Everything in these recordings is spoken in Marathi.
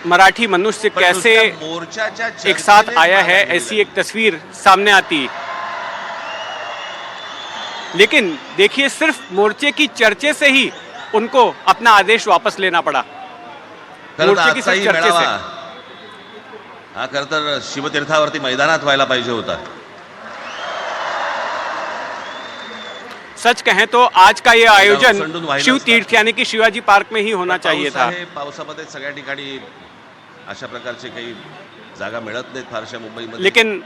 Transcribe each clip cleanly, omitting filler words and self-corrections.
मराठी मनुष्य कैसे एक साथ आया है, ऐसी एक तस्वीर सामने आती। लेकिन देखिए, सिर्फ मोर्चे की चर्चे से ही उनको अपना आदेश वापस लेना पड़ा। मोर्चे की सिर्फ चर्चे से। हा खरं तर शिवतीर्थावरती मैदानात व्हायला पाहिजे होता। सच कहें तो आज का ये आयोजन शिव तीर्थ यानी कि शिवाजी पार्क में ही होना चाहिए था। पावसामध्ये सगळ्या ठिकाणी अशा प्रकारचे काही जागा मिळत नाहीत फारशा मुंबईमध्ये, लेकिन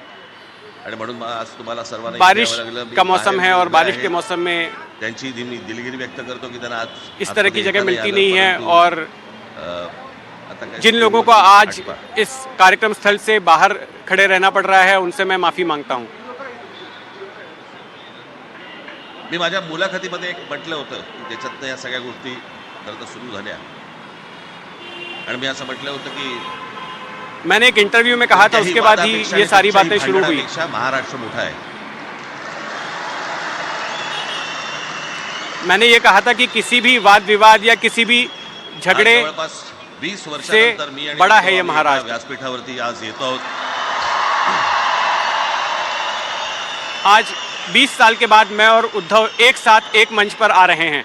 आणि म्हणून आज तुम्हाला सर्वांना बारिश का मौसम है और बारिश के मौसम में त्यांची दिलगिरी व्यक्त करतो की त्यांना आज इस तरह की जगह मिलती नहीं है, और जिन लोगों को आज इस कार्यक्रम स्थल से बाहर खड़े रहना पड़ रहा है, उनसे मैं माफी मांगता हूं। मी माझ्या मुलाखतीमध्ये एक म्हटलं होतं की त्याच्यातनं या सगळ्या गोष्टी खरं तर सुरू झाल्या, आणि मी असं म्हटलं होतं की मैंने एक इंटरव्यू में कहा था, उसके बाद ही ये सारी बातें शुरू हुई। महाराष्ट्र मोठा है। मैंने ये कहा था कि किसी भी वाद विवाद या किसी भी झगड़े 20 वर्षानंतर मी आणि बड़ा है ये महाराष्ट्र। व्यासपीठावरती आज येतो आहोत। आज 20 साल के बाद मैं और उद्धव एक साथ एक मंच पर आ रहे हैं।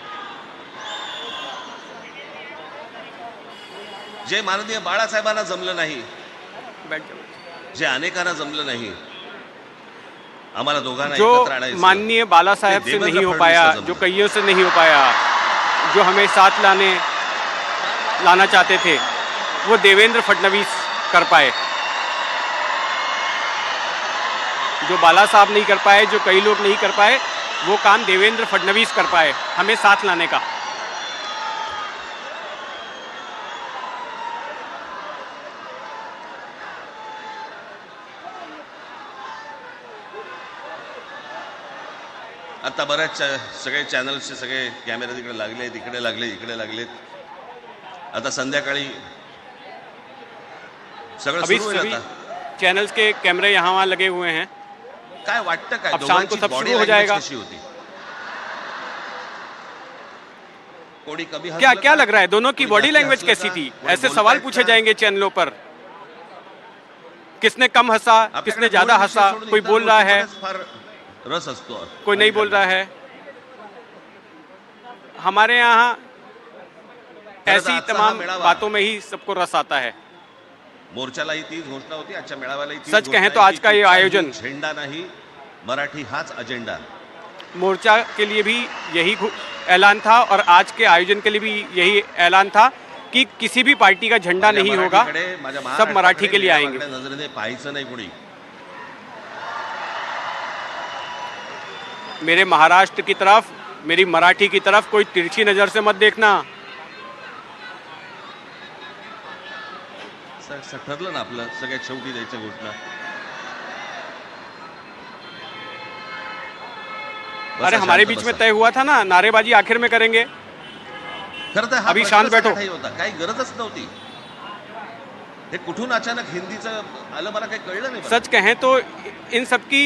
जे माननीय बाळासाहेबांना जमलं नाही, जे अनेकांना जमलं नहीं, आम्हाला दोघांना एकत्र आणायचं, जो माननीय बाला साहेब से नहीं हो पाया, जो कईयों से नहीं हो पाया, जो हमें साथ लाना चाहते थे, वो देवेंद्र फडणवीस कर पाए। जो बाला साहब नहीं कर पाए, जो कई लोग नहीं कर पाए, वो काम देवेंद्र फडणवीस कर पाए, हमें साथ लाने का। आता बऱ्याच सगळे चॅनल्सचे सगळे कॅमेरे तिकडे लागले, तिकडे लागले, इकडे लागलेत। आता संध्याकाळी सगळं सुरू होईल। आता चैनल्स के कैमरे यहाँ वहाँ लगे हुए हैं। काय वाटतं काय अब शाम को सब शुरू हो जाएगा। कशी होती? कोणी कभी क्या लग रहा है, दोनों की बॉडी लैंग्वेज कैसी थी? ऐसे सवाल पूछे जाएंगे चैनलों पर। किसने कम हंसा, किसने ज्यादा हंसा, कोई बोल रहा है, रस असतो, कोई नहीं बोल रहा है। हमारे यहाँ ऐसी तमाम बातों में ही सबको रस आता है। मोर्चाला ही तीच घोषणा होती, आजच्या मेळाव्याला ही तीच। सच कहें तो आज का ये आयोजन झेंडा नहीं, मराठी हाच अजेंडा। मोर्चा के लिए भी यही ऐलान था, और आज के आयोजन के लिए भी यही ऐलान था कि किसी भी पार्टी का झंडा नहीं होगा, सब मराठी के लिए आएंगे। नजरेने पाहायचं नाही कोणी। मेरे महाराष्ट्र की तरफ, मेरी मराठी की तरफ कोई तिरछी नजर से मत देखना। ठरलं ना आपलं, सगळ्यात शेवटी द्यायच्या घोषणा। अरे हमारे बीच में तय हुआ था ना, नारेबाजी आखिर में करेंगे। अभी शांत बैठो। काही गरजच नव्हती, हे कुठून अचानक हिंदीचं आलं मला काही कळलं नाही। सच कहें तो इन सब की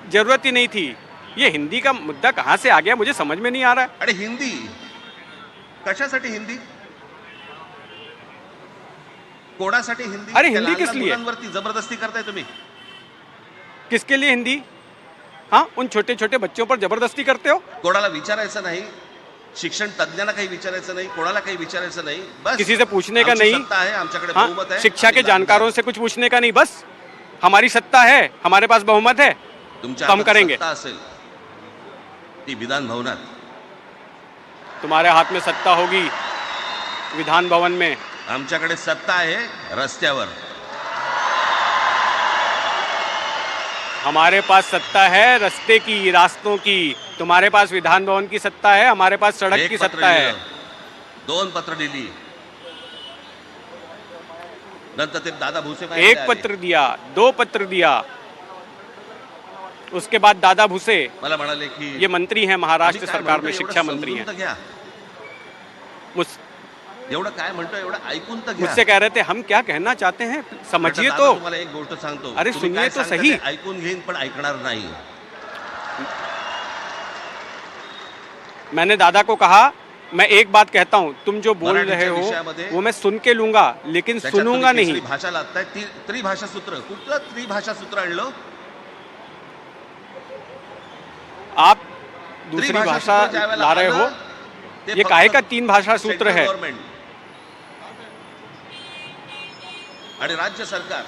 जरूरत ही नहीं थी। ये हिंदी का मुद्दा कहां से आ गया, मुझे समझ में नहीं आ रहा है। अरे हिंदी कशासाठी? हिंदी कोणासाठी हिंदी? अरे हिंदी किस लिए? मुलांवरती जबरदस्ती करताय तुम्ही। किसके लिए हिंदी? हाँ, उन छोटे छोटे बच्चों पर जबरदस्ती करते हो। कोणाला विचारायचं नाही, शिक्षण तज्ञांना काही विचारायचं नाही, कोणाला काही विचारायचं नहीं, बस किसी से पूछने का नहीं। सत्ता है, आमच्याकडे हाँ, बहुमत है। शिक्षा के जानकारों से कुछ पूछने का नहीं, बस हमारी सत्ता है, हमारे पास बहुमत है, हम करेंगे। सत्ता असेल ती विधान भवनात, तुम्हारे हाथ में सत्ता होगी विधान भवन में, आमच्याकडे सत्ता आहे रस्त्यावर। हमारे पास सत्ता है रास्ते की, रास्तों की। तुम्हारे पास विधान भवन की सत्ता है, हमारे पास सड़क की सत्ता है। 2 पत्र दिली, नंतर ते दादा भुसे 1 पत्र दिया, 2 पत्र दिया, उसके बाद दादा भुसे मला म्हणाले की ये मंत्री हैं महाराष्ट्र सरकार में, शिक्षा मंत्री हैं। एवढं काय म्हणतो, एवढं ऐकून तर घ्या। मुझसे कह रहे थे हम क्या कहना चाहते हैं, समझिए तो। तुम्हाला एक गोष्ट सांगतो, अरे सुनिए तो सही। ऐकून घेईन पण ऐकणार नाही। मैंने दादा को कहा मैं एक बात कहता हूँ, तुम जो बोल रहे मराठीच्या हो विषयामध्ये वो मैं सुन के लूंगा, लेकिन त्याच्यात सुनूंगा तुम्ही नहीं. तिसरी भाषा लादताय. त्रिभाषा सूत्र, कुठलं त्रिभाषा सूत्र आणलं? आप दूसरी त्रिभाषा भाषा सूत्र ज्यावेळेला ला रहे हो. आलं, ते ये फक्त काहे का 3 भाषा सूत्र सेंट्रल है? गव्हर्नमेंट आणि राज्य सरकार,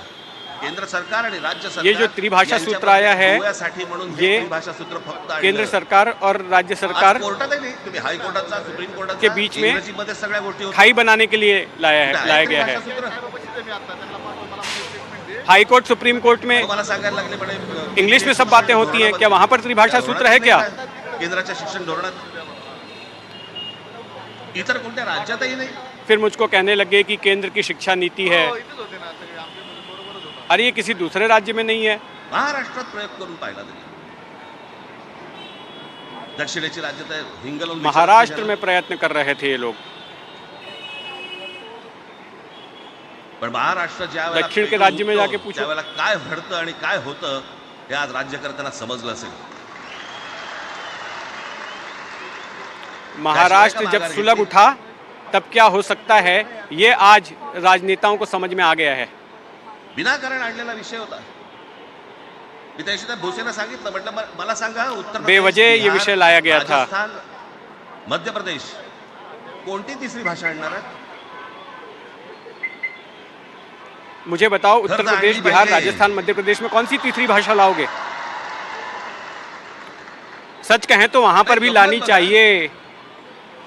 केंद्र सरकार आणि राज्य सरकार, ये जो त्रिभाषा सूत्र आया है, गोव्यासाठी म्हणून हे ये त्रिभाषा सूत्र फक्त आणलं. केंद्र सरकार और राज्य सरकार आज कोर्टातही नाही, तुम्ही हायकोर्टाचा, सुप्रीम कोर्टाचा, के बीच में इंग्रजीमध्ये सगळ्या गोष्टी होत्या. खाई बनाने के लिए लाया गया है. हाई कोर्ट, सुप्रीम कोर्ट में मला सांगायला लागले म्हणे इंग्लिश में सब बातें होती हैं, क्या वहां पर त्रिभाषा सूत्र है क्या? केंद्राच्या शिक्षण धोरणात इतर कोणत्या राज्यातही नाही. फिर मुझको कहने लगे कि केंद्र की शिक्षा नीति है. अरे ये किसी दूसरे राज्य में नहीं है. महाराष्ट्रात प्रयोग करून पाहिला तरी दक्षिणेची राज्यात आहे, हिंगलून महाराष्ट्र में प्रयत्न कर रहे थे ये लोग. पण महाराष्ट्र ज्या दक्षिण के राज्य में जाके पूछो. त्यावेळेला काय घडतं आणि काय होतं हे आज राज्यकर्त्यांना समजलं असेल. महाराष्ट्र जब सुलग उठा तब क्या हो सकता है, ये आज राजनेताओं को समझ में आ गया है. विनाकारण आणलेला विषय होता. मी त्या भोसेनं सांगितलं, म्हटलं मला सांगा, उत्तर प्रदेश, बेवजह ये बिहार, विषय लाया गया था. राजस्थान, मध्य प्रदेश कोणती तिसरी भाषा आणणार आहे? मुझे बताओ, उत्तर तर प्रदेश, आणली बिहार, पाहिजे. राजस्थान, मध्य प्रदेश में कौन सी तीसरी भाषा लाओगे? सच कहें तो वहां पर भी लानी चाहिए.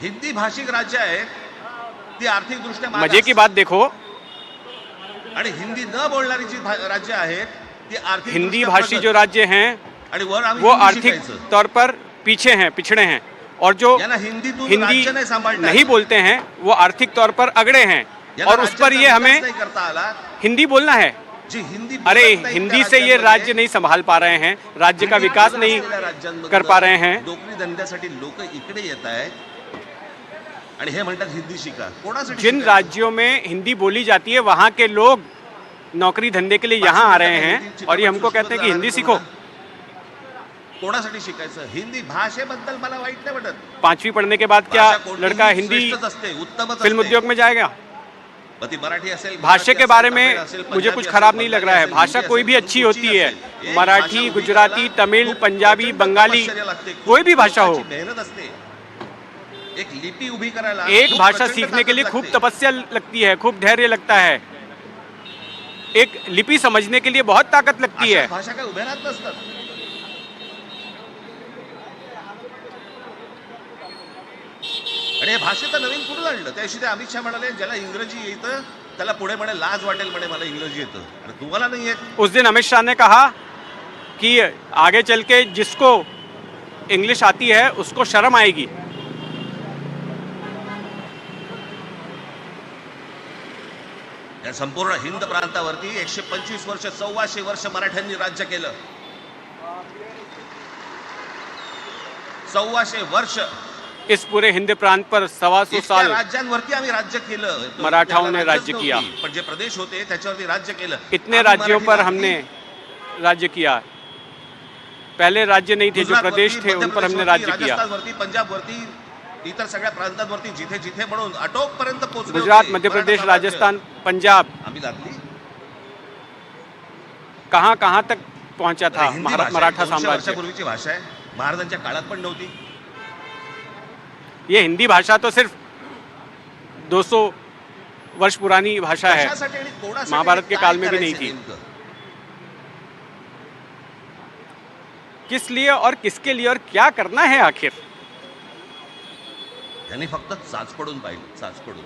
हिंदी भाषिक राज्य आहे, ती आर्थिक दृष्ट्या मजे की बात देखो, आणि हिंदी न बोलणारी जी राज्य आहेत ती आर्थिक हिंदी दृष्ट्या भाषी प्रगत. जो राज्य हैं आणि वर आम्ही वो हिंदी आर्थिक शिकायचं. तौर पर पीछे हैं, पिछड़े हैं, और जो यांना हिंदीतून हिंदी राज्य नाही सांभाळता नहीं आलं. बोलते हैं वो आर्थिक तौर पर अगड़े हैं, यांना और उस पर राज्याचा ये हमें विकास नाही करता आला. हिंदी बोलना है. जी हिंदी अरे बोलत नाही हिंदी त्या से ये राज्यांमध्ये, राज्य नहीं संभाल पा रहे हैं, राज्य का हिंदी विकास बोलत नहीं असलेल्या राज्यांमधनं कर पा रहे हैं. नोकरी धंद्यासाठी लोक इकडे येत आहेत आणि हे म्हणतात हिंदी शिका. कोणासाठी जिन शिकायचं? राज्यों में हिंदी बोली जाती है वहाँ के लोग नौकरी धंधे के लिए यहाँ आ रहे हैं, और ये हमको कहते हैं कि हिंदी सीखो. कोणासाठी शिकायचं? हिंदी भाषेबद्दल मला वाईट नाही वाटत. 5वीं पढ़ने के बाद क्या भाषा कोणतीही लड़का हिंदी श्रेष्ठच असते, उत्तमच फिल्म असते. उद्योग में जाएगा? मग ती मराठी असेल, भाषा गुजराती के असेल, बारे तमिळ में असेल, मुझे पंजाबी कुछ असेल, खराब नहीं लग बंगाली रहा है. असेल, भाषा हिंदी कोई भी असेल, अच्छी कुठची होती है. असेल. एक मराठी, भाषा गुजराती, उभीरायला तमिळ, खूप पंजाबी, प्रचंड बंगाली, तपश्चर्या लागते. खूप कोई भी भाषा हो. लोकांची मेहनत असते. एक लिपी उभी करायला एक खूप भाषा प्रचंड सीखने के लिए ताकद खूब लागते. तपस्या लगती है, खूब धैर्य लगता है. एक लिपि समझने के लिए बहुत ताकत लगती अशा है. भाषा काय उभ्या राहत नसतात. आणि हे भाषेचं नवीन कुठून आणलं? त्या दिवशी ते अमित शहा म्हणाले, ज्याला इंग्रजी येतं त्याला पुढे म्हणे लाज वाटेल, म्हणे मला इंग्रजी येतं, आणि तुम्हाला नाही येत. उस दिन अमित शाह ने कहा कि आगे चल के जिसको इंग्लिश आती है उसको शर्म आएगी. या संपूर्ण हिंद प्रांतावरती 125 वर्ष, 1400 वर्ष मराठ्यांनी राज्य केलं. 1400 वर्ष इस पूरे हिंद प्रांत पर 125 इतक्या साल राज्यांवरती आम्ही राज्य केलं. मराठाओं ने त्याला राज्य राज्यच किया. नव्हती, पण जे प्रदेश होते त्याच्यावरती राज्य केलं. इतने आम्ही राज्यों मराठी पर जाती, हमने राज्य किया. पहले राज्य नहीं थे, जो गुजरातवरती, प्रदेश थे उन पर हमने मध्यप्रदेशवरती, राज्य किया. राजस्थानवरती, पंजाबवरती, इतर सगळ्या प्रांतांवरती जिथे जिथे म्हणून अटोकपर्यंत पोहोचले गुजरात, होते. मध्य प्रदेश, मराठा राज्य. राजस्थान, पंजाब, आम्ही लागली. कहाँ कहाँ तक पहुंचा था हिंदी भाषा आहे, मराठा 200 साम्राज्य. वर्षापूर्वीची भाषा आहे. महाराजांच्या काळात पण नव्हती. ये हिंदी भाषा तो सिर्फ 200 वर्ष पुरानी भाषा है. कशासाठी आणि कोणासाठी महाभारत के काय काल में भी नहीं करायचं थी. नेमकं? किस लिए और किसके लिए और क्या करना है आखिर? यांनी फक्त चाच पडून पाहिलं, चाच पडून.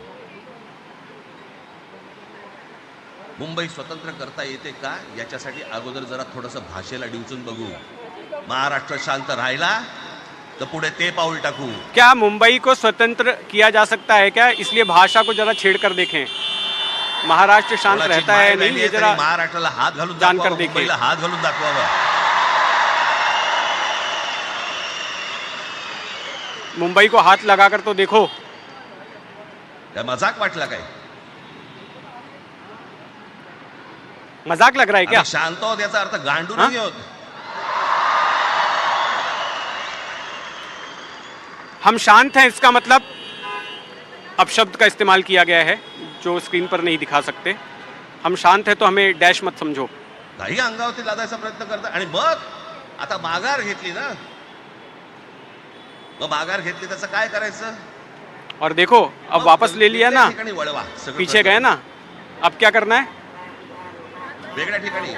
मुंबई स्वतंत्र करता येते का याच्यासाठी अगोदर जरा थोडंसं भाषेला डिवचून बघू. महाराष्ट्र शांत राहिला तर पुढे ते पाऊल टाकू. क्या मुंबई को स्वतंत्र किया जा सकता है क्या? इसलिए भाषा को जरा छेड़ कर देखें. महाराष्ट्र शांत कोणाची रहता है माय नहीं, राहिली ये आहे जरा तरी महाराष्ट्राला हात घालून जानकर दाखवावं, देखिए. मुंबईला हात घालून दाखवावा. मुंबई को हाथ लगाकर तो देखो. काय मजाक वाटला काय? मजाक लग रहा है क्या? आम्ही शांत आहोत याचा अर्थ गांडू हा? नाही आहोत. हम शांत हैं इसका मतलब अपशब्द का इस्तेमाल किया गया है जो स्क्रीन पर नहीं दिखा सकते. हम शांत हैं तो हमें डैश मत समझो. काही अंगावरती लादायचा प्रयत्न करतात आणि मग आता माघार घेतली ना, मग माघार घेतली त्याचं काय करायचं? और देखो अब वापस ले लिया ना, ठिकाणी वळवा, सगळं पीछे गए ना, अब क्या करना है? वेगळ्या ठिकाणी.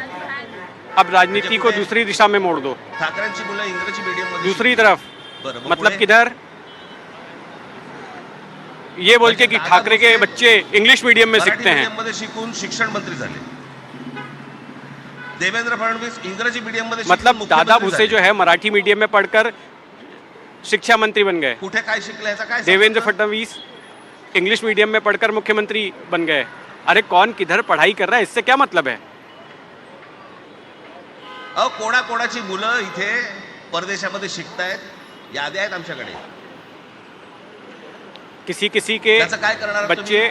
अब राजनीति को दूसरी दिशा में मोड़ दो, ठाकरेंची मुलं इंग्रजी मीडियम मध्ये दूसरी तरफ. बरं, मग मतलब पुढे? किधर? ये बोल के कि ठाकरे के बच्चे इंग्लिश मीडियम में मराठी सीखते हैं. मीडियम मध्ये शिकून शिक्षण मंत्री झाले. देवेंद्र फडणवीस इंग्रजी मीडियम मध्ये शिकून मतलब दादा मुख्यमंत्री भुसे झाले. जो है मराठी मीडियम में पढ़कर शिक्षा मंत्री बन गए. कुठे काय शिकले याचा काय देवेंद्र संबंध? फडणवीस इंग्लिश मीडियम में पढ़कर मुख्यमंत्री बन गए. अरे कौन किधर पढ़ाई कर रहा है, इससे क्या मतलब है? अहो कोणाकोणाची मुलं इथे परदेशामध्ये शिकतायत, याद्या आहेत आमच्याकडे. किसी किसी के त्याचं काय करणार बच्चे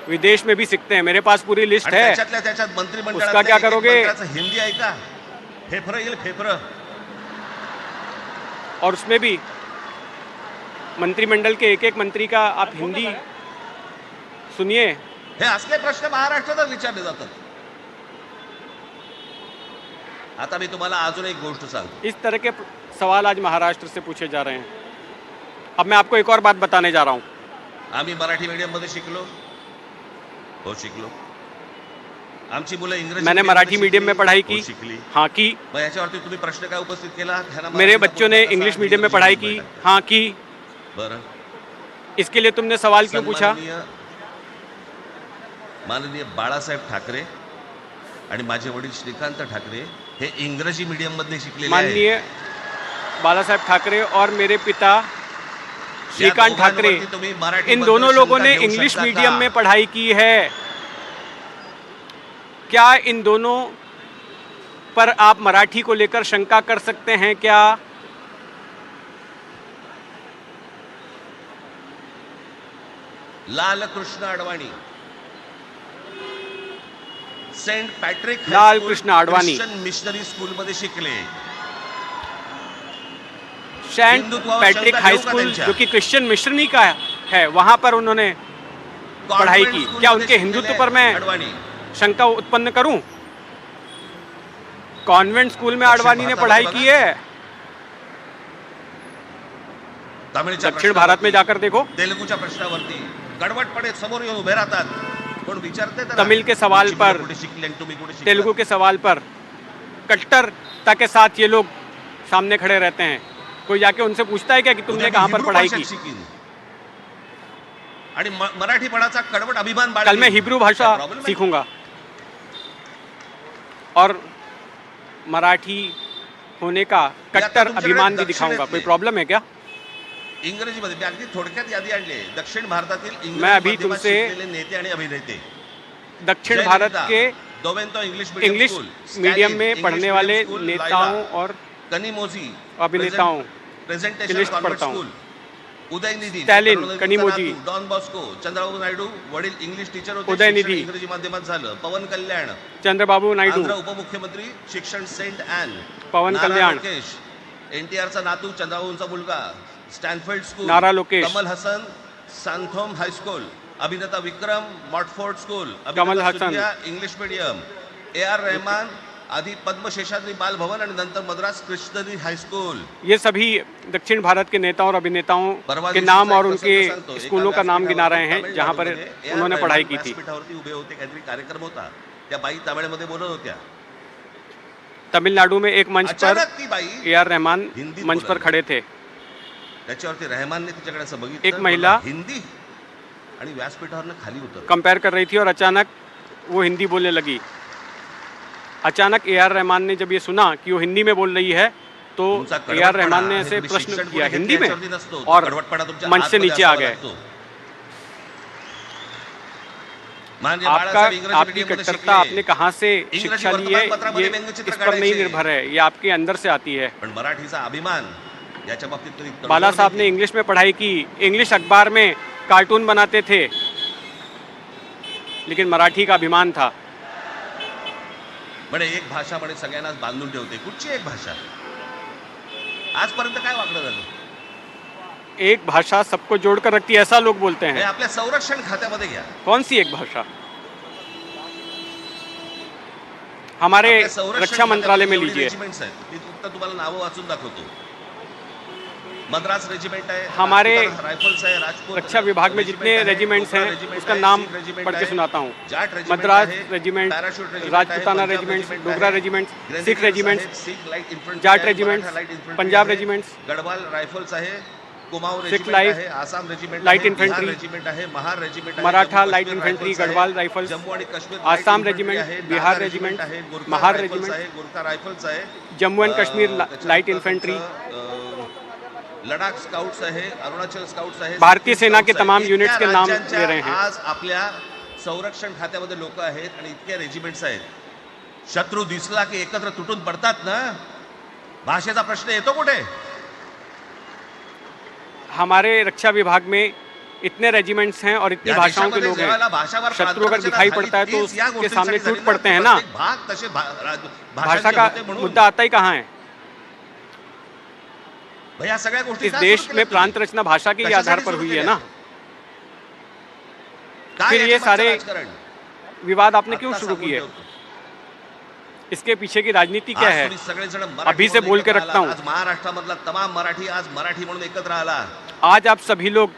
विदेश में भी सीखते हैं. मेरे पास पूरी लिस्ट है. त्याच्यातल्या त्याच्यात मंत्रिमंडळात उसका क्या करोगे? हिंदी आहे का? फेफरं येईल फेफरं. और उसमें भी मंत्रिमंडल के एक एक मंत्री का आप हिंदी सुनिए. हे असले प्रश्न महाराष्ट्रातच विचारले जातात. आता मी तुम्हाला अजून एक गोष्ट सांगतो. इस तरह के सवाल आज महाराष्ट्र से पूछे जा रहे हैं. अब मैं आपको एक और बात बताने जा रहा हूँ. आम्ही मराठी मीडियम मध्ये शिकलो, हो शिकलो. आमची मुलं इंग्रजी मैंने medium मराठी मध्ये मीडियम में शिकली, पढ़ाई हो की. शिकली. हाँ की. मग याच्यावरती तुम्ही प्रश्न काय उपस्थित केला? ह्यांना मेरे मराठीचा बच्चों ने बोलता इंग्लिश कसा? मीडियम में इंग्रजी पढ़ाई medium की. में हाँ की. बरं. इसके लिए तुमने सवाल क्यों पूछा? माननीय बाळासाहेब ठाकरे आणि माझे वडील श्रीकांत ठाकरे हे इंग्रजी मीडियम मध्ये शिकलेले आहेत. माननीय बालासाहेब ठाकरे और मेरे पिता श्रीकांत ठाकरे, तुम्ही मराठी इन दोनों लोगों ने इंग्लिश मीडियम में पढ़ाई की है. क्या इन दोनों पर आप मराठी को लेकर शंका कर सकते हैं क्या? Lalkrishna Advani saint Patrick Lalkrishna Advani. Missionary school मध्ये शिकले. सेंट हिंदुत्वावर पैट्रिक शंका हाई घेऊ का स्कूल त्यांच्या? जो कि क्रिश्चियन मिशनरी का है, वहां पर उन्होंने पढ़ाई की. कॉन्वेंट क्या स्कूल उनके मध्ये हिंदुत्व शिकलेले पर मैं अडवाणी. शंका उत्पन्न करूं? कॉन्वेंट स्कूल में अडवाणी ने पढ़ाई की है. तमिळच्या दक्षिण भारत में जाकर देखो. तेलुगूच्या प्रश्नावरती कडवटपणे समोर येऊन उभे राहतात. कोण विचारते त्याला? तमिल के सवाल तुमची मुलं पर, कुठे शिकली आणि तुम्ही कुठे शिकलात? तेलुगु के सवाल पर कट्टरता के साथ ये लोग सामने खड़े रहते हैं. कोई जाके उनसे पूछता है क्या कि तुमने उद्या कहाँ मी पर हिब्रू पढ़ाई भाषेत की? शिकीन. आणि मराठीपणाचा कडवट अभिमान कल बाळगीन. मैं हिब्रू भाषा काय प्रॉब्लेम आहे? सीखूंगा और मराठी होने का कट्टर तुमच्याकडे अभिमान भी दक्षिणेतले- दिखाऊंगा. कोई प्रॉब्लम है क्या? इंग्रजीमध्ये मी अगदी थोडक्यात यादी आणली आहे. दक्षिण भारतातील इंग्रजी मैं अभी माध्यमात तुमसे शिकलेले नेते आणि अभिनेते. दक्षिण भारत के दोवेंतो English English school, medium Stalin में इंग्लिश पढ़ने मीडियम वाले स्कूल, नेताओं लायला, और कनिमोझी अभिनेताओं प्रेझेंटेशन लिस्ट कॉन्व्हेंट पढ़ता हूं. स्कूल, उदयनिधी स्टॅलिन, तरुणोदयचा कनिमोझी, नातू, डॉन बॉस्को, चंद्रबाबू नायडू वडील इंग्लिश टीचर होते. उदयनिधी, शिक्षण इंग्रजी माध्यमात झालं. पवन कल्याण चंद्रबाबू नायडू, आंध्र उपमुख्यमंत्री, शिक्षण सेंट ॲन. पवन नारा कल्याण, लोकेश एनटीआरचा नातू, चंद्रबाबूंचा मुलगा, Stanford school, Nara Lokesh, Kamal Haasan Santhome high school, अभिनेता Vikram Montfort school, Kamal Haasan, Suriya English medium, AR Rahman आधी पद्मशेषाद्री बाल भवन आणि नंतर मद्रास क्रिश्नरी हायस्कूल. ये सभी दक्षिण भारत के नेताओं और अभिनेताओं के नाम और उनके स्कूलों का नाम गिना रहे हैं जहां पर उन्होंने पढ़ाई की थी. व्यासपीठावरती उभे होते, काहीतरी कार्यक्रम होता, त्या बाई तमिळमध्ये बोलत होत्या. तमिलनाडु में एक मंच पर अचानक ती बाई AR रहमान हिंदीत मंच पर बोलायला. खड़े थे. त्याच्यावरती रहमानने तिच्याकडे असं बघितलं, एक महिला बोलला, हिंदी, आणि व्यासपीठावरनं खाली उतर. कंपेयर कर रही थी और अचानक वो हिंदी बोलने लगी. अचानक AR रहमान ने जब ये सुना कि वो हिंदी में बोल रही है तो तुमचा AR कडवटपणा रहमान ने आहे, ऐसे तुम्ही प्रश्न शिक्षण किया कुठे हिंदी घेतलं में याच्यावरती नसतो. तो और कडवटपणा तुमच्या मंच से आतमध्ये नीचे आ असावा गए. लागतो. माननीय आपका बाळासाहेब इंग्रजी आपकी मीडियममध्ये कट्टरता शिकले. आपने कहाँ से इंग्रजी शिक्षा ली है, वर्तमानपत्रामध्ये ये व्यंग्यचित्र इस पर नहीं काढायचे. निर्भर है, ये आपके अंदर से आती है. पण मराठीचा अभिमान याच्या बाबतीत तरी तडजोड बाला साहब ने नाही. इंग्लिश में पढ़ाई की, इंग्लिश अखबार में कार्टून बनाते थे, लेकिन मराठी का अभिमान था. म्हणे एक भाषा म्हणे सगळ्यांनाच बांधून ठेवते. कुठची एक भाषा? आजपर्यंत काय वाकडं झालं? एक भाषा सबको जोड़कर रखती है, ऐसा लोग बोलते हे हैं। आपल्या संरक्षण खात्यामध्ये घ्या. कौन सी एक भाषा? हमारे आपल्या संरक्षण रक्षा मंत्रालय में खात्यामध्ये लीजिए, रेजिमेंट्स आहेत. मी फक्त तुम्हाला नावं वाचून दाखवतो. मद्रास रेजिमेंट है, हमारे राइफल्स है, राजपूत रक्षा विभाग में जितने है, रेजिमेंट्स डोगरा हैं रेजिमेंट उसका है, नाम सिख रेजिमेंट पढ़ के है, सुनाता हूँ। जाट रेजिमेंट मद्रास है, रेजिमेंट, पैराशूट रेजिमेंट राजपूताना है, रेजिमेंट्स, पंजाब डोगरा है, रेजिमेंट्स, ग्रेनेडियर्स सिख रेजिमेंट्स, आहेत, सिख लाइट इन्फंट्री जाट आहे, regiments, Maratha light infantry Punjab आहे, रेजिमेंट्स, गढ़वाल राइफल्स आहे, कुमाऊं सिख रेजिमेंट लाइट, आहे, आसाम रेजिमेंट लाइट आहे, बिहार इन्फंट्री, रेजिमेंट आहे, महार रेजिमेंट आहे, Maratha Jammu light Kashmir infantry, rifles आहे, गढ़वाल राइफल्स, जम्मू आणि Kashmir Assam light infantry regiment, आहे, बिहार नागा रेजिमेंट, आहे, गोरखा महार रायफल्स रेजिमेंट, आहे, गोरखा रायफल्स आहे, जम्मू एंड कश्मीर लाइट त्याच्यानंतर इन्फंट्री, तुमचं, लडाख स्काउट्स आहे, अरुणाचल स्काउट्स आहे, भारतीय सिक्कीम सेना के स्काउट्स तमाम आहे. यूनिट्स के इतक्या नाम राज्यांच्या ले रहे हैं। आज आपल्या संरक्षण खात्यामध्ये लोक आहेत आणि इतक्या रेजिमेंट्स आहेत. शत्रू दिसला की एकत्र तुटून पडतात ना. भाषेचा प्रश्न येतो कुठे? हमारे रक्षा विभाग में इतने रेजिमेंट्स हैं और इतनी या भाषाओं के देशामध्ये लोग ज्यावेळेला हैं, भाषावर शत्रु अगर प्रांतरचना दिखाई झाली, पड़ता है तो तीच या उसके गोष्टींसाठी सामने झाली टूट ना. पड़ते हैं ना। प्रत्येक भाग तसे भाषा भाषांचे का होते म्हणून. मुद्दा आता ही कहाँ है? भैया सगळ्या गोष्टी इस का देश सुरू में केल्या प्रांत तुम्ही? रचना भाषा के ही कशासाठी आधार पर सुरू हुई है केल्या? ना। काय फिर ये याच्यामागचं सारे राजकारण? विवाद आपने क्यों आत्ता शुरू सांगून किए? ठेवतो. इसके पीछे की राजनीति क्या आज है? तुम्ही सगळेजण अभी से मराठीमध्ये बोल के एकत्र रखता हूं। आलात. आज महाराष्ट्रामधला तमाम मराठी आज मराठी म्हणून एकत्र आला. आज आप सभी लोग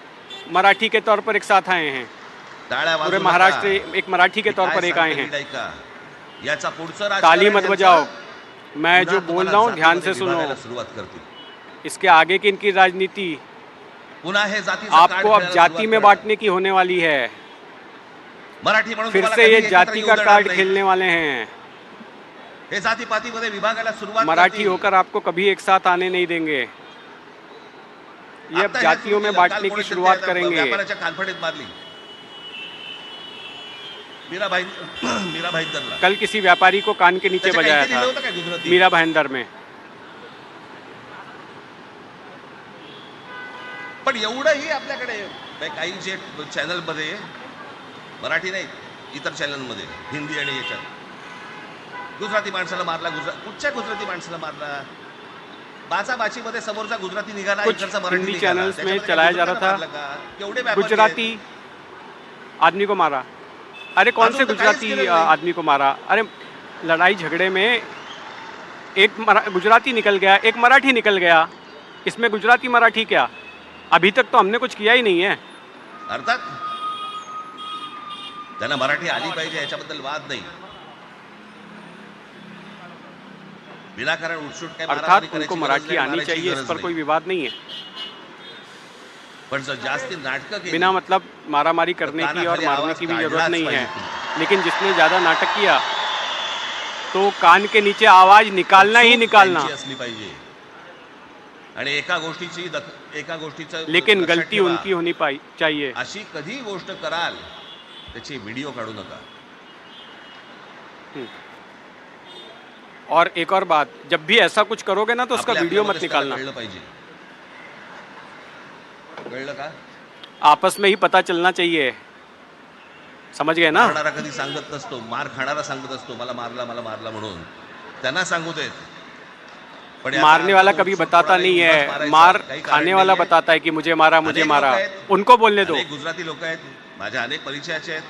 मराठी के तौर पर एक साथ आए हैं, टाळ्या पूरे वाजवू महाराष्ट्र नका. एक मराठी के तौर काय पर एक आए सांगते हैं। नीट ऐका. याचा पुढचं राजकारण ताली मत यांचं बजाओ, मैं पुन्हा जो बोल तुम्हाला रहा हूँ ध्यान से जातीमध्ये सुनो। विभागायला सुरुवात करतील. इसके आगे की इनकी राजनीति पुन्हा हे जातीचं आपको कार्ड अब खेळायला जाति सुरुवात में करणार. बांटने की होने वाली है। मराठी म्हणून फिर तुम्हाला से कधी ये एकत्र जाति येऊ का देणार कार्ड नाही. खेलने वाले हैं। हे जातीपातीमध्ये विभागाला सुरुवात मराठी करतील. होकर आपको कभी एक साथ आने नहीं देंगे। ये अब आता हे जातियों सुरू में केलं. बांटने काल की कोणी शुरुआत शेतकऱ्या करेंगे। व्यापाऱ्याच्या कानफडीत मारली. मीरा भाईंदरला. कल किसी व्यापारी को कान के नीचे त्याच्या बजाया काही दिलं था होतं काय गुजराती? मीरा भाईंदर में। पण एवढंही आपल्याकडे काही जे चॅनलमध्ये मराठी नाही इतर चॅनलमध्ये हिंदी आणि याच्यात गुजराती माणसाला मारला. कुठच्या गुजराती माणसाला मारला? बाचाबाचीमध्ये समोरचा गुजराती निघाला, कुछ इकडचा मराठी हिंदी निघाला. चैनल्स में त्याच्यामध्ये चलाया जा गुजरातीला रहा मारलं था, का? केवढे व्यापारी गुजराती आहेत? आदमी को मारा। अरे कौन से अजून तर काहीच गुजराती केलं नाही. आदमी को मारा? अरे लड़ाई झगड़े में एक गुजराती निकल गया, एक मराठी निकल गया, इसमें गुजराती मराठी क्या? अभी तक तो हमने कुछ किया ही नहीं है। अर्थात त्यांना मराठी आली पाहिजे याच्याबद्दल वाद नाही. विनाकारण उठसूट काय अर्थात मारामारी उनको करायची गरज मराठी नाही, आनी मारायची चाहिए, इस गरज पर नाही. कोई विवाद नहीं है। पण जर जास्ती नाटकं केली, बिना मतलब मारामारी करने की और कानाखाली मारने आवाज की भी काढलाच जरूरत नहीं है, पाहिजे. लेकिन जिसने ज़्यादा नाटक किया तो कान के नीचे आवाज निकालना ही चूक निकालना। त्यांची असली पाहिजे आणि एका गोष्टीचं लेकिन लक्षात गलती ठेवा. उनकी होनी चाहिए। अशी कधी गोष्ट कराल त्याची व्हिडिओ काढू नका. और एक और बात, जब भी ऐसा कुछ करोगे ना तो उसका आपल्या वीडियो मत आपल्यामध्येच त्याला निकालना। कळलं पाहिजे. कळलं का? आपस में ही पता चलना चाहिए, समझ गए ना? मारणारा कधी सांगत नसतो, मार खाणारा सांगत असतो मला मारला म्हणून. त्यांना सांगू देत. पण याचा मारने अर्थ वाला उठसूट कभी बताता कोणालाही नहीं उगाच है, मारायचं मार काही कारण खाने वाला नाहीये. बताता है कि मुझे मारा, मुझे अनेक मारा। लोक आहेत. उनको बोलने दो। अनेक गुजराती लोक आहेत, माझ्या अनेक परिचयाचे आहेत.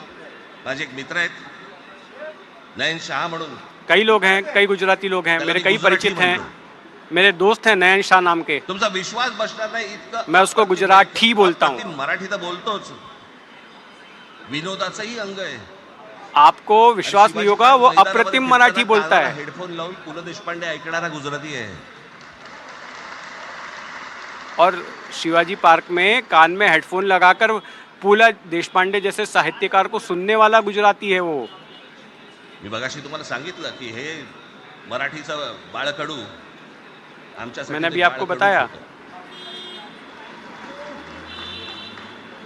माझे एक मित्र आहेत नयन शाह म्हणून. कई लोग हैं, कई गुजराती लोग हैं, त्याला मेरे मी कई गुजराती परिचित हैं, म्हणतो. मेरे दोस्त हैं नयन शाह नाम के। तुमचा विश्वास बसणार नाही इतकं. मैं उसको गुजराती बोलता हूँ। अप्रतिम मराठी तर बोलतोच, विनोदाचंही अंग आहे. आपको विश्वास नहीं होगा, वो अप्रतिम मराठी बोलता है। हेडफोन लावून पु ल देशपांडे ऐकणारा गुजराती आहे. और शिवाजी पार्क में कान में हेडफोन लगाकर पूला देशपांडे जैसे साहित्यकार को सुनने वाला गुजराती है वो। मी मगाशी तुम्हाला सांगितलं की हे मराठीचं बाळकडू आमच्यासाठी मैंने ते अभी आपको बाळकडूच बताया। होतं.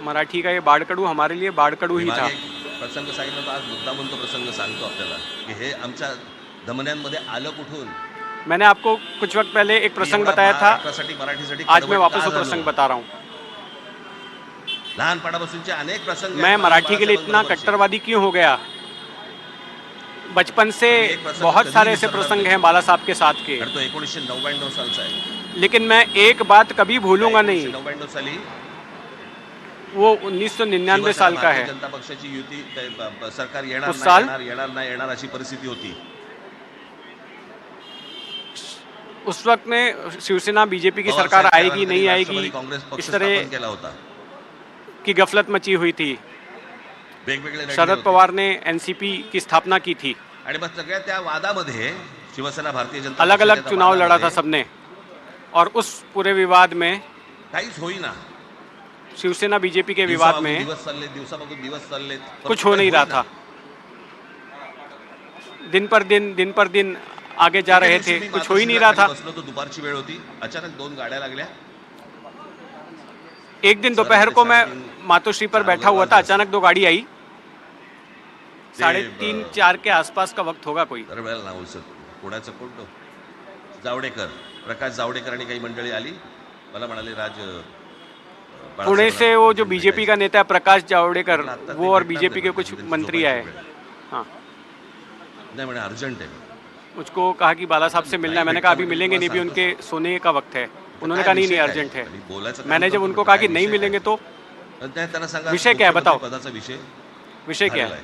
मराठी का ये बाड़कडू हमारे लिए बाड़कडू ही मागे था। एक प्रसंग सांगितलं तर आज मुद्दामून तो प्रसंग सांगतो आपल्याला की हे आमच्या धमन्यांमध्ये आलं कुठून. मैंने आपको कुछ वक्त पहले एक प्रसंग एवढा बताया था, महाराष्ट्रासाठी मराठीसाठी आज मैं कडवट वापस का वो झालो? प्रसंग बता रहा हूँ। लहानपणापासूनचे अनेक प्रसंग आहेत. मैं मराठी के लिए बाळासाहेब इतना बरोबरचे. कट्टरवादी क्यों हो गया? बचपन से एक प्रसंग बहुत कधी सारे ऐसे विसरणार प्रसंग नाही. हैं बाला साहब के साथ के। कारण तो 1999 सालचा आहे. लेकिन मैं एक बात कभी भूलूंगा नहीं, 1999 साली वो 1999 साल का भारतीय है। जनता पक्षाची युती सरकार येणार उस नाही, साल येणार येणार अशी परिस्थिती होती. उस वक्त में शिवसेना बीजेपी की पवार सरकार साहेब आएगी त्यावेळेला नहीं त्यांनी आएगी राष्ट्रवादी काँग्रेस पक्ष इस तरह स्थापन केला होता. की गफलत मची हुई थी। वेगवेगळे लढे शरद होते. पवार ने एनसीपी की स्थापना की थी, आणि मग सगळ्या त्या वादामध्ये शिवसेना भारतीय जनता अलग अलग पक्षाच्या चुनाव लड़ा था वादामध्ये सबने, और उस पूरे विवाद में, काहीच होईना. शिवसेना बीजेपी के विवाद में दिवसामागून दिवस चालले, कुछ हो नहीं रहा था। दिन पर दिन आगे जा रहे थे, कुछ हो ही नहीं रहा था। बसलो तो दुपारची वेळ होती, अचानक 2 गाड्या लागल्या. एक दिन दोपहर को मैं मातोश्री पर बैठा हुआ था, अचानक 2 गाड़ी आई। 3:30-4 के आसपास का वक्त होगा कोई। दरवेळेला नाव कोणाचं कोणतं जावडेकर, प्रकाश जावडेकर आणि काही मंडळी आली. मला म्हणाले पुणे से वो जो बीजेपी का नेता है प्रकाश जावड़ेकर, वो और बीजेपी के कुछ मंत्री आए। हाँ, नाही म्हणे अर्जंट आहे. मुझको कहा कि बाला साहब से मिलना है। मैंने कहा अभी मिलेंगे नहीं, भी उनके सोने का वक्त है। उन्होंने कहा नहीं अर्जेंट है। मैंने जब उनको कहा कि नहीं मिलेंगे तो त्यांना सांगा विषय क्या है बताओ, पदाचा विषय क्या है?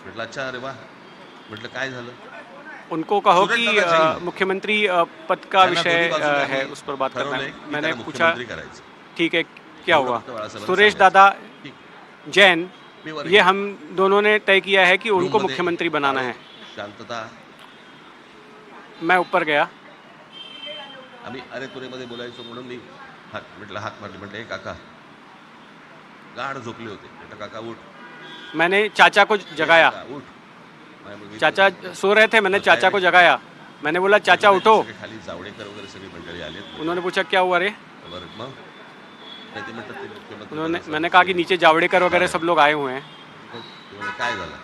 म्हटलं अच्छा, अरे वा. म्हटलं काय झालं? उनको कहो कि मुख्यमंत्री पद का विषय है, उस पर बात करना है। मैंने पूछा ठीक है क्या हुआ? सुरेश दादा जैन, ये हम दोनों ने तय किया है कि उनको मुख्यमंत्री बनाना है। शांतता. मैं ऊपर गया, आम्ही अरे तुरेमध्ये बोलायचो म्हणून मी हाक मारली. म्हटलं हे काका गाढ झोपले होते. म्हटलं काका उठ. मैंने चाचा को जगाया। उठ. चाचा सो रहे थे, मैंने चाचा को जगाया। मैंने बोला चाचा उठो। खाली जावडेकर वगैरे सगळी मंडळी आले. उन्होंने पूछा क्या हुआ रे? मग उन्होंने, मैंने कहा कि नीचे जावड़ेकर वगैरह सब लोग आए हुए हैं। काय झालं?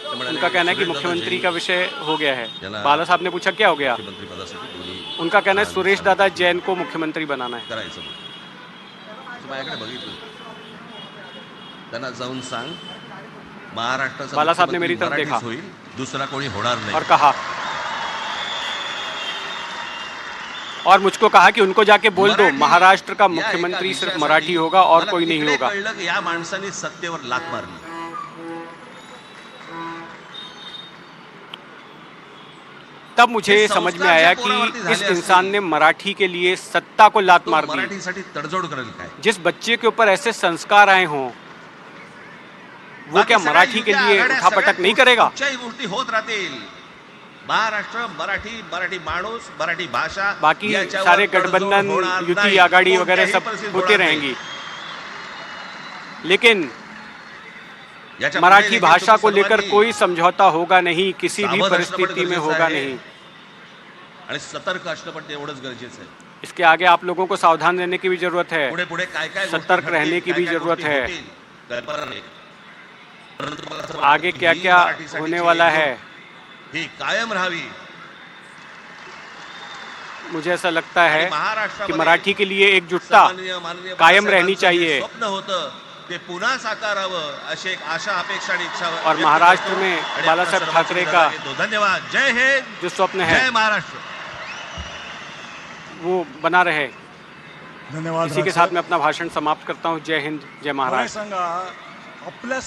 उनका कहना है कि मुख्यमंत्री का विषय हो गया है। बाला साहब ने पूछा क्या हो गया? उनका कहना है सुरेश दादा जैन को मुख्यमंत्री बनाना है। करायचं माझ्याकडे बघितलं. त्यांना जाऊन सांग महाराष्ट्राचा बाला साहब ने मेरी तरफ देखा होईल, दूसरा कोणी होणार नाही. और कहा, और मुझको कहा कि उनको जाके बोल दो महाराष्ट्र का मुख्यमंत्री सिर्फ मराठी होगा और कोई नहीं होगा। या माणसाने सत्तेवर लाथ मारली. तब मुझे समझ में आया कि इस इंसान ने मराठी के लिए सत्ता को लात मार दी। मराठीसाठी तडजोड करेल काय? जिस बच्चे के ऊपर ऐसे संस्कार आए हों, वो क्या मराठी के लिए उठापटक नहीं करेगा? कुठच्याही गोष्टी होत राहतील. महाराष्ट्र, मराठी माणूस, मराठी भाषा, बाकी सारे गठबंधन, युति, आघाड़ी वगैरह सब होते रहेंगी, लेकिन मराठी भाषा को लेकर कोई समझौता होगा नहीं, किसी भी परिस्थिति में होगा नहीं. आणि सतर्क असणं पण तेवढंच गरजेचं आहे. इसके आगे आप लोगों को सावधान रहने की भी जरूरत है, पुढे काय सतर्क रहने की भी जरूरत है. आगे क्या क्या होने वाला है ही कायम राहावी. मुझे ऐसा लगता है कि मराठी के लिए एकजुटता कायम रहनी चाहिए. स्वप्न होतं ते पुन्हा साकारावं अशी एक आशा, अपेक्षा आणि इच्छा. और महाराष्ट्र में बाला साहेब ठाकरे का धन्यवाद. जय हिंद. जो स्वप्न है जय महाराष्ट्र वो बना रहे. धन्यवाद. इसी के साथ मैं अपना भाषण समाप्त करता हूँ. जय हिंद, जय महाराष्ट्र. आपल्या